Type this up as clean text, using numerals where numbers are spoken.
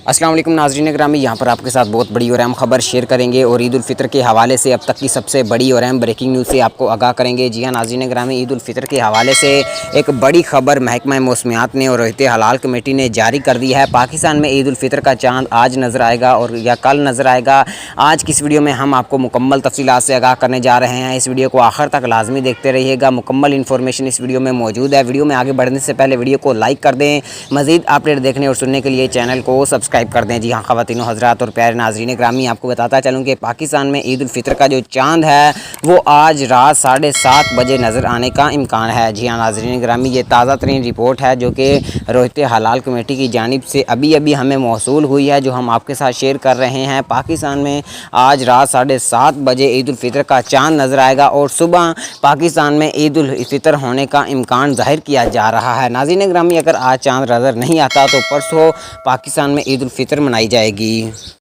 अस्सलाम वालेकुम नाज़रीन ग्रामी, यहाँ पर आपके साथ बहुत बड़ी और अहम खबर शेयर करेंगे और ईद उल फितर के हवाले से अब तक की सबसे बड़ी और अहम ब्रेकिंग न्यूज़ से आपको आगाह करेंगे। जी हाँ नाज़रीन ग्रामी, ईद उल फितर के हवाले से एक बड़ी खबर महकमा मौसमियात ने और रहते हलाल कमेटी ने जारी कर दी है। पाकिस्तान में ईद उल फितर का चाँद आज नज़र आएगा और या कल नज़र आएगा। आज की इस वीडियो में हम आपको मुकम्मल तफसीलात से आगाह करने जा रहे हैं। इस वीडियो को आखिर तक लाजमी देखते रहिएगा, मुकम्मल इन्फॉर्मेशन इस वीडियो में मौजूद है। वीडियो में आगे बढ़ने से पहले वीडियो को लाइक कर दें। मज़ीद अपडेट देखने और सुनने के लिए चैनल को सब्सक्राइब कर दें। जी हाँ ख़वातीनो हज़रात और प्यारे नाज़रीन ग्रामी, आपको बताता चलूँ कि पाकिस्तान में ईद उल फितर का जो चाँद है वो आज रात 7:30 बजे नज़र आने का इम्कान है। जी हाँ नाज़रीन ग्रामी, ये ताज़ा तरीन रिपोर्ट है जो कि रोहते हलाल कमेटी की जानिब से अभी हमें मौसूल हुई है, जो हम आपके साथ शेयर कर रहे हैं। पाकिस्तान में आज रात 7:30 बजे ईद उल फितर का चाँद नज़र आएगा और सुबह पाकिस्तान में ईद उल फितर होने का इम्कान ज़ाहिर किया जा रहा है। नाज़रीन ग्रामी, अगर आज चाँद नज़र नहीं आता तो परसों पाकिस्तान में ईद उल फितर मनाई जाएगी।